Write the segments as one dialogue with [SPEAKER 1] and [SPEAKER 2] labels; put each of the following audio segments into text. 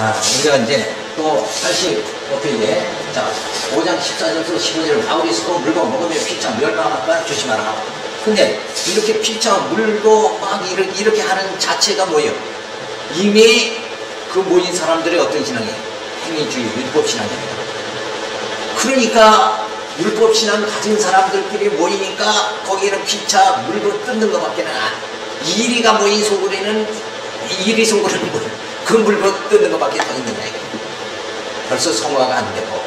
[SPEAKER 1] 우리가 이제 또 85페이지에 자 5장 14절부터 15절 바울이 또 물고 먹으면 피차 멸망할까 조심하라. 근데 이렇게 피차 물고 막 이렇게 하는 자체가 뭐예요? 이미 그 모인 사람들의 어떤 신앙이에요? 행위주의, 율법신앙이에요. 그러니까 율법신앙 가진 사람들끼리 모이니까 거기에는 피차 물고 뜯는 것밖에 이리가 모인 속으로는 이리 속으로는 그 물고 뜯는 것밖에 더 있느냐. 벌써 성화가 안 되고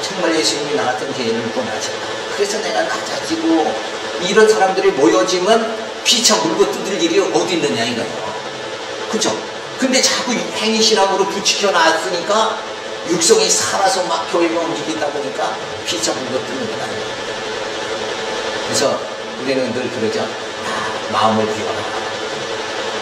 [SPEAKER 1] 정말 예수님이 나 같은 죄인을 구원하셨다. 그래서 내가 낮아지고 이런 사람들이 모여지면 피차 물고 뜯을 일이 어디 있느냐 이거예요. 그렇죠? 근데 자꾸 행위신앙으로 부추겨 놨으니까 육성이 살아서 막 교회가 움직이다 보니까 피차 물고 뜯는 건 아니에요. 그래서 우리는 늘 그러죠. 마음을 비워라.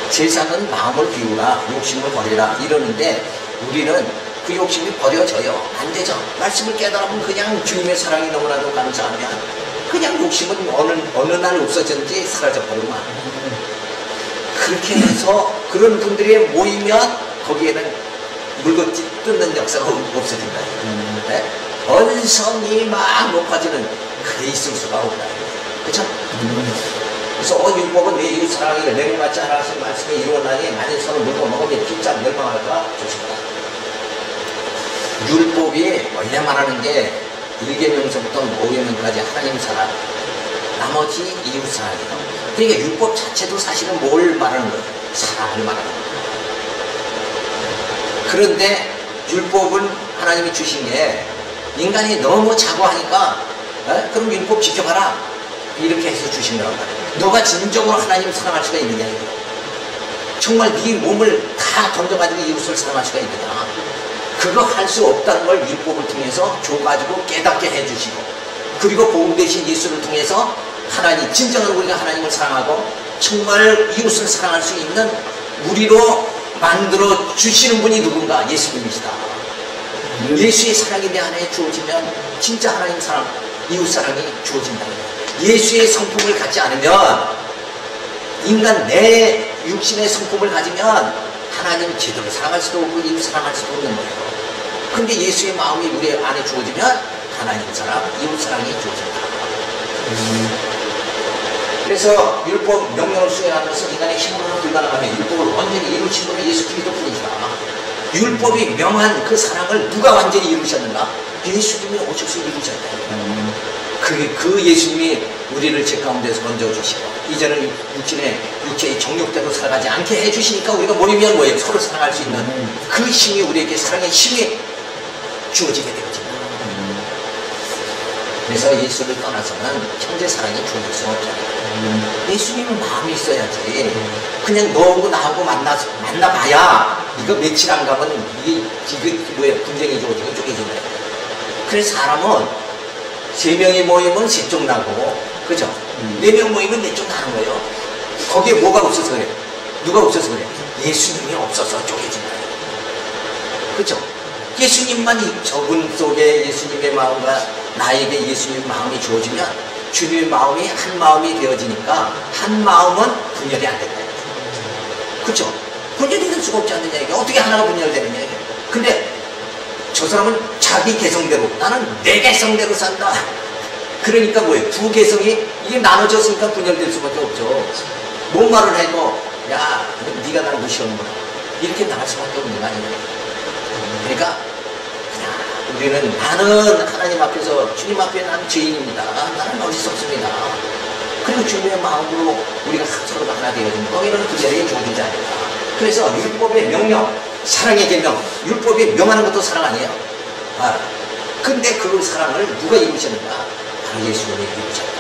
[SPEAKER 1] 세상은 마음을 비우라, 욕심을 버리라 이러는데 우리는 그 욕심이 버려져요. 안 되죠. 말씀을 깨달으면 그냥 주님의 사랑이 너무나도 감사하면 그냥 욕심은 어느 날 없어졌는지 사라져버리고 만 그렇게 해서 그런 분들이 모이면 거기에는 물고 뜯는 역사가 없어진다. 네? 언성이 막 높아지는 그게 있을 수가 없다. 그렇죠? 그래서 율법은 내 이웃 사랑이를 내게 맞지 않아 하신 말씀에 이루어나니 만일 서로 물고 먹으면 진짜 멸망할까 조심하라. 율법이 원래 말하는 게 1계명서부터 5계명까지 하나님 사랑, 나머지 이웃 사랑이에요. 그러니까 율법 자체도 사실은 뭘 말하는 거예요? 사랑을 말하는 거예요. 그런데 율법은 하나님이 주신 게 인간이 너무 자고하니까 그럼 율법 지켜봐라 이렇게 해서 주신 거란 말이에요. 너가 진정으로 하나님을 사랑할 수가 있느냐 이거. 정말 네 몸을 다 던져가지고 이웃을 사랑할 수가 있느냐. 그거 할 수 없다는 걸 율법을 통해서 줘가지고 깨닫게 해주시고 그리고 복음 대신 예수를 통해서 하나님 진정으로 우리가 하나님을 사랑하고 정말 이웃을 사랑할 수 있는 우리로 만들어 주시는 분이 누군가? 예수님이시다. 예수의 사랑이 내 안에 주어지면 진짜 하나님 사랑, 이웃 사랑이 주어진다. 예수의 성품을 갖지 않으면 인간 내 육신의 성품을 가지면 하나님 제대로 사랑할 수도 없고 이웃 사랑할 수도 없는 거예요. 근데 예수의 마음이 우리 안에 주어지면 하나님 사랑, 이웃 사랑이 주어진다. 그래서 율법 명령을 수행하는 것은 인간의 힘으로는 불가능하며 율법을 완전히 이루신 분은 예수 그리스도뿐이시다. 율법이 명한 그 사랑을 누가 완전히 이루셨는가? 예수님이 오셔서 이루셨다. 그 예수님이 우리를 죄 가운데서 건져주시고 이제는 육체의 정욕대로 살아가지 않게 해주시니까 우리가 모이면 뭐예요? 서로 사랑할 수 있는 그 힘이 우리에게 사랑의 힘이 주어지게 되어진다. 그래서 예수를 떠나서는 형제 사랑이 주어질 수 없잖아요. 예수님은 마음이 있어야지. 그냥 너하고 나하고 만나봐야 이거 며칠 안 가면 이게 뭐야? 분쟁이 주어지고 쪼개진다. 그래서 사람은 3명이 모이면 3쪽 나고, 그죠? 4명 모이면 4쪽 나는 거예요. 거기에 뭐가 없어서 그래? 누가 없어서 그래? 예수님이 없어서 쪼개진다. 그죠? 예수님만 이 저분 속에 예수님의 마음과 나에게 예수님의 마음이 주어지면 주님의 마음이 한 마음이 되어지니까 한 마음은 분열이 안 된다. 그죠? 분열이 될 수가 없지 않느냐 이게. 어떻게 하나가 분열되느냐 이게. 근데 저 사람은 자기 개성대로, 나는 내 개성대로 산다. 그러니까 뭐예요? 두 개성이 이게 나눠졌으니까 분열될 수밖에 없죠. 뭔 말을 해도 야 네가 나를 무시하는구나 이렇게 나갈 수밖에 없는 거 아니에요. 그러니까 그냥 우리는 나는 하나님 앞에서 주님 앞에 난 죄인입니다. 나는 어리석습니다. 그리고 주님의 마음으로 우리가 서로가 하나 되어지는 거기는 분열이 주어지지 않는다. 그래서 율법의 명령, 사랑의 계명, 율법이 명하는 것도 사랑 아니에요. 근데 그 사랑을 누가 이루셨는가? 바로 예수님이 이루셨다.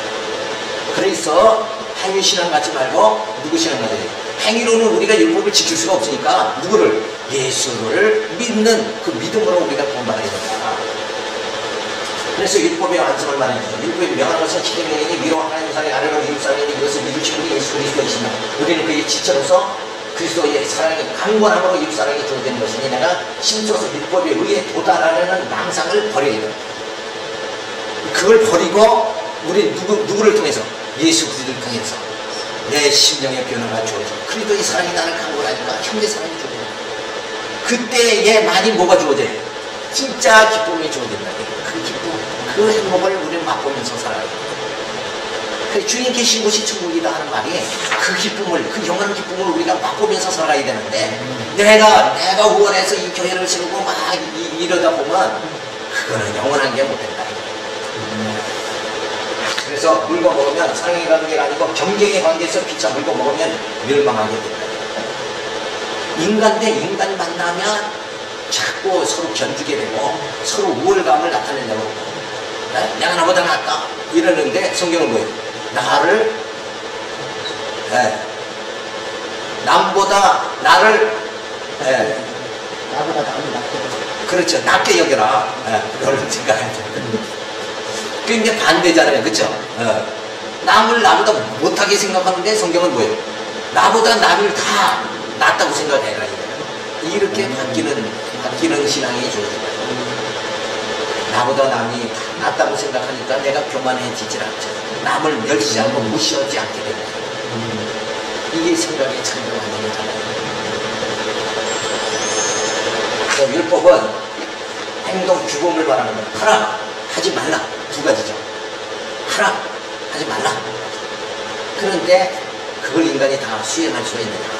[SPEAKER 1] 그래서 행위신앙 갖지 말고 누구 신앙 가져야 돼요? 행위로는 우리가 율법을 지킬 수가 없으니까 누구를? 예수를 믿는 그 믿음으로 우리가 본받아야 된다. 그래서 율법의 완성을 말해주죠. 율법이 명하는 것은 십계명이니 위로 하나님 사랑이 아래로 이웃 사랑이니 이것을 믿으시는 분이 예수 그리스도이시다. 우리는 그의 지체로서 그리스도의 사랑이 강권함으로 이웃 사랑이 주어지는 것이니 내가 힘써서 율법에 의해 도달하려는 망상을 버려야 된다. 그걸 버리고 우리 누구를 통해서? 예수 그리스도를 통해서 내 심령의 변화가 주어져. 그리스도의 사랑이 나를 강권하니까 형제 사랑이 주어져. 그때에 많이 뭐가 주어져요? 진짜 기쁨이 주어진다. 그 기쁨, 그 행복을 우리는 맛보면서 살아요. 그 주님 계신 곳이 천국이다 하는 말이 그 기쁨을, 그 영원한 기쁨을 우리가 맛보면서 살아야 되는데 내가 후원해서 이 교회를 세우고 막 이러다 보면 그거는 영원한 게 못 된다. 그래서 물고 먹으면 사랑의 관계가 아니고 경쟁의 관계에서 피차 물고 먹으면 멸망하게 된다. 인간 대 인간 만나면 자꾸 서로 견주게 되고 서로 우월감을 나타내려고 하고 내가 나보다 낫다 이러는데 성경은 뭐예요? 나를 남보다 나를
[SPEAKER 2] 나보다 남을 낫게
[SPEAKER 1] 그렇죠. 낫게 여겨라. 그런 생각해야 돼. 그게 이제 반대잖아요. 그렇죠? 남을 나보다 못하게 생각하는데 성경은 뭐예요? 나보다 남을 다 낫다고 생각해라. 이렇게 바뀌는 신앙이 좋은 거예요. 나보다 남이 다 낫다고 생각하니까 내가 교만해지질 않죠. 남을 멸치지 않고 무시하지 않게 됩니다. 이게 생각의 차이가 완전히 달라요. 율법은 행동 규범을 말하는 거예요. 하라, 하지 말라. 두 가지죠. 하라, 하지 말라. 그런데 그걸 인간이 다 수행할 수가 있느냐.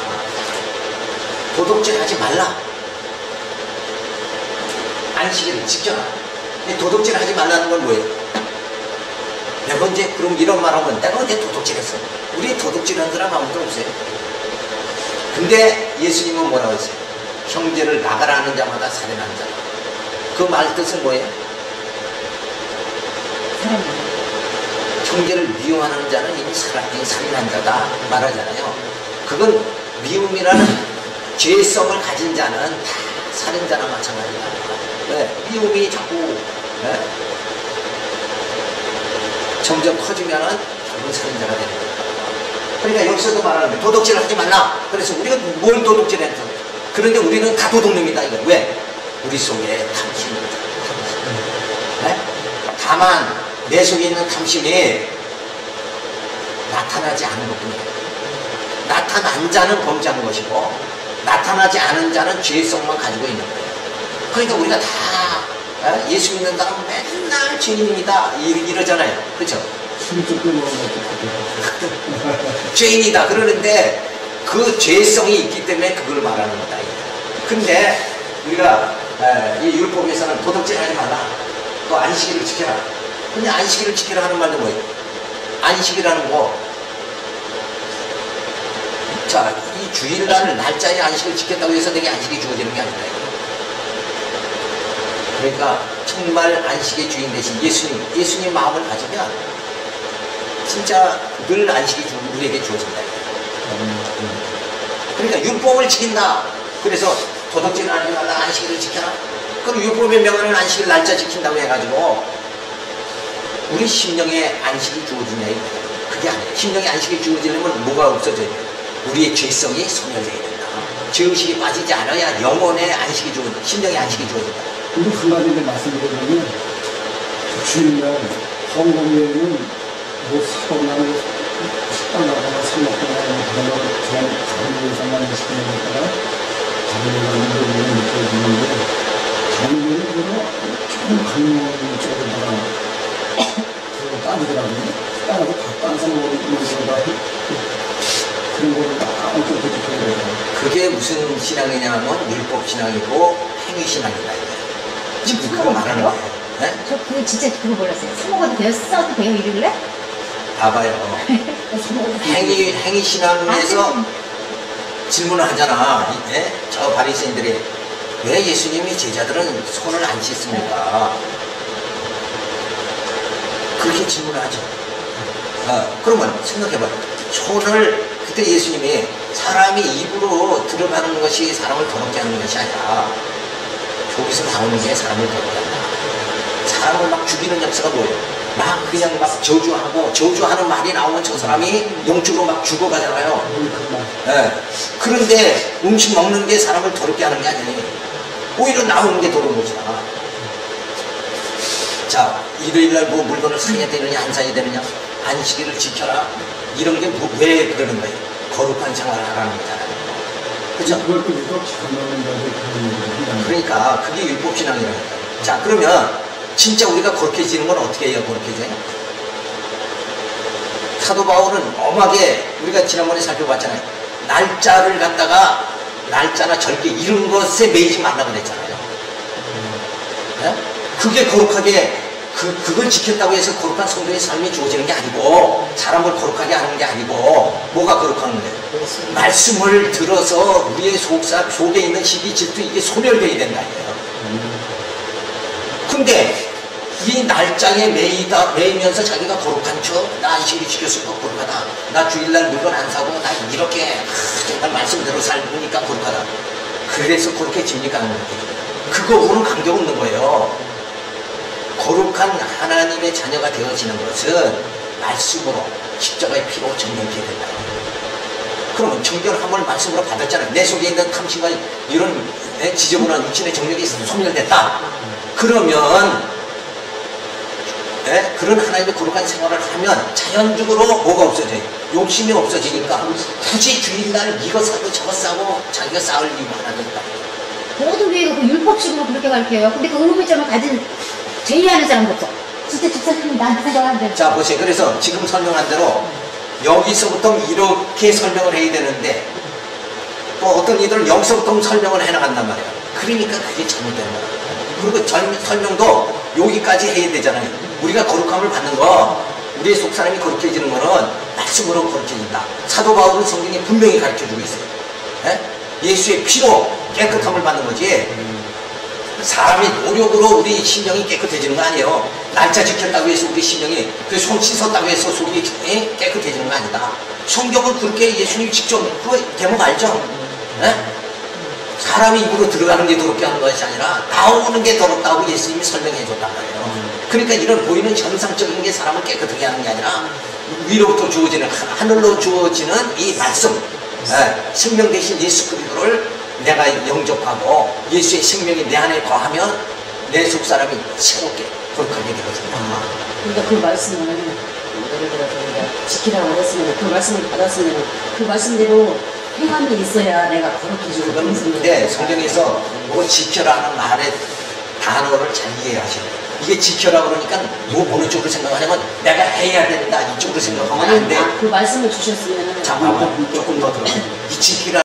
[SPEAKER 1] 도둑질 하지 말라. 안식일을 지켜라. 근데 도둑질 하지 말라는 건 뭐예요? 내가 언제 그럼 이런 말 하면 내가 언제 도둑질했어? 우리 도둑질한 사람 아무도 없어요. 근데 예수님은 뭐라고 했어요? 형제를 나가라 하는 자마다 살인하는 자다. 그 말 뜻은 뭐예요? 형제를 미워하는 자는 이미 살인한 자다 말하잖아요. 그건 미움이라는 죄성을 가진 자는 다 살인자나 마찬가지다. 왜? 미움이 자꾸 점점 커지면은 결국 살인자가 되는 거예요. 그러니까 여기서도 말하는 거예요. 도둑질을 하지 말라. 그래서 우리가 뭘 도둑질했어? 그런데 우리는 다 도둑놈이다. 이거 왜? 우리 속에 탐심이 있다. 다만 내 속에 있는 탐심이 나타나지 않은 것뿐이에요. 나타난 자는 범죄한 것이고 나타나지 않은 자는 죄성만 가지고 있는 거예요. 그러니까 우리가 다 예수 믿는 사람 맨날 죄인입니다 이러잖아요. 그렇죠? 죄인이다 그러는데 그 죄성이 있기 때문에 그걸 말하는 거다. 근데 우리가 이 율법에서는 도둑질하지 말라. 또 안식일을 지켜라. 근데 안식일을 지켜라 하는 말도 뭐예요? 안식이라는 거. 자, 이 주일날 날짜에 안식을 지켰다고 해서 내게 안식이 주어지는 게 아니다. 그러니까 정말 안식의 주인 대신 예수님 마음을 가지면 진짜 늘 안식이 우리에게 주어진다. 그러니까 율법을 지킨다. 그래서 도둑질을 하지 말라. 안식일을 지켜라. 그럼 율법에 명하는 안식일 날짜 지킨다고 해가지고 우리 심령에 안식이 주어지냐 이거예요. 그게 아니에요. 심령에 안식이 주어지려면 뭐가 없어져야 돼요? 우리의 죄성이 소멸되어야 된다. 죄의식이 빠지지 않아야 영혼의 안식이 주어진다. 심령의 안식이 주어진다.
[SPEAKER 2] 근데 한 가지 말씀드리면 주일날 헌금에는 뭐 사고나는 식당 나가거나 술 먹거나 그다음에 저는 가는 예상만 시키는 것다가 가는 예상을 느껴지는데 정면에 조금 강릉 쪽에다가 따지더라고요. 따라서 닭가서 먹는 거다. 그런 거를 막 엄청 부족해요.
[SPEAKER 1] 그게 무슨 신앙이냐면 율법 신앙이고 행위 신앙이다. 지금 그거 말하는 거예요. 네?
[SPEAKER 3] 저 그거 진짜 그거 몰랐어요. 사먹어도 돼요? 써도 돼요? 이러길래?
[SPEAKER 1] 봐봐요. 행위 신앙에서 질문을 하잖아. 저 바리새인들이 왜 예수님이 제자들은 손을 안 씻습니까? 그렇게 질문을 하죠. 그러면 생각해봐요. 손을 그때 예수님이 사람이 입으로 들어가는 것이 사람을 더럽게 하는 것이 아니라 거기서 나오는 게 사람을 더럽게 한다. 사람을 막 죽이는 역사가 뭐예요? 막 그냥 막 저주하는 말이 나오면 저 사람이 영적으로 막 죽어가잖아요. 그런데 음식 먹는 게 사람을 더럽게 하는 게 아니에요. 오히려 나오는 게 더러운 것이다. 자, 일요일날 뭐 물건을 사야 되느냐 안 사야 되느냐, 안식일을 지켜라, 이런 게 왜 그러는 거예요? 거룩한 생활을 하라는 거잖아요. 그죠?
[SPEAKER 2] 그걸 또 유독 잘하는 자들 그런 얘기를
[SPEAKER 1] 그러니까 그게 율법신앙이라니까. 자, 그러면 진짜 우리가 거룩해지는 건 어떻게 해야 거룩해져요? 사도 바울은 엄하게 우리가 지난번에 살펴봤잖아요. 날짜를 갖다가 날짜나 절기 이런 것에 매이지 말라고 그랬잖아요. 네? 그게 거룩하게 그걸 지켰다고 해서 거룩한 성도의 삶이 주어지는 게 아니고 사람을 거룩하게 하는 게 아니고 뭐가 거룩한 거예요? 말씀을 들어서 우리의 속에 있는 시기 질투 이게 소멸되어야 된다 이거예요. 근데 이 날짜에 매이면서 자기가 거룩한 나 시기 지켰으니까 거룩하다. 나 주일날 물건 안 사고 나 이렇게 정말 말씀대로 살니까 거룩하다. 그래서 거룩해집니까? 그거하고는 관계없는 거예요. 거룩한 하나님의 자녀가 되어지는 것은 말씀으로 십자가의 피로 정결케 된다. 그러면 정결함을 말씀으로 받았잖아요. 내 속에 있는 탐심과 이런 지저분한 육신의 정력이 소멸됐다. 그러면 그런 하나님의 거룩한 생활을 하면 자연적으로 뭐가 없어져요? 욕심이 없어지니까 굳이 주일날 이거 사고 저거 사고 자기가 쌓을 이유가 하나도 없다.
[SPEAKER 3] 모든 교회가 그 율법식으로 그렇게 가르쳐요. 근데 그 의무점을 가진 제의하는 사람도 없어. 진짜 집사님이 나한테 생각하는데.
[SPEAKER 1] 자, 보세요. 그래서 지금 설명한 대로 여기서부터 이렇게 설명을 해야 되는데 또 어떤 이들은 여기서부터 설명을 해나간단 말이에요. 그러니까 그게 잘못된 거야. 그리고 설명도 여기까지 해야 되잖아요. 우리가 거룩함을 받는 거, 우리의 속사람이 거룩해지는 거는 말씀으로 거룩해진다. 사도 바울은 성경에 분명히 가르쳐주고 있어요. 예수의 피로 깨끗함을 받는 거지. 사람이 노력으로 우리 심령이 깨끗해지는 거 아니에요. 날짜 지켰다고 해서 우리 심령이 손 씻었다고 해서 속이 깨끗해지는 거 아니다. 성경은 그렇게 예수님이 직접 그 대목 알죠? 사람이 입으로 들어가는 게 더럽게 하는 것이 아니라 나오는 게 더럽다고 예수님이 설명해 줬단 말이에요. 그러니까 이런 보이는 현상적인 게 사람을 깨끗하게 하는 게 아니라 위로부터 주어지는 하늘로 주어지는 이 말씀, 생명 대신 예수 그리스도를 내가 영접하고 예수의 생명이 내 안에 거하면 내 속사람이 새롭게 거룩하게 되어진다.
[SPEAKER 4] 그러니까 그 말씀을 예를 들어서 우리가 지키라고 했으면 그 말씀을 받았으면 그 말씀대로 행함이 있어야 내가 거룩해지고
[SPEAKER 1] 그런데 성경에서 뭐 지켜라는 말의 단어를 잘 이해하셔야 돼요. 이게 지켜라 그러니까 뭐 어느 쪽으로 생각하냐면 내가 해야 된다 이쪽으로 생각하면 안 돼.
[SPEAKER 4] 그 말씀을 주셨으면
[SPEAKER 1] 잠깐만 조금 더 들어. 이 지키라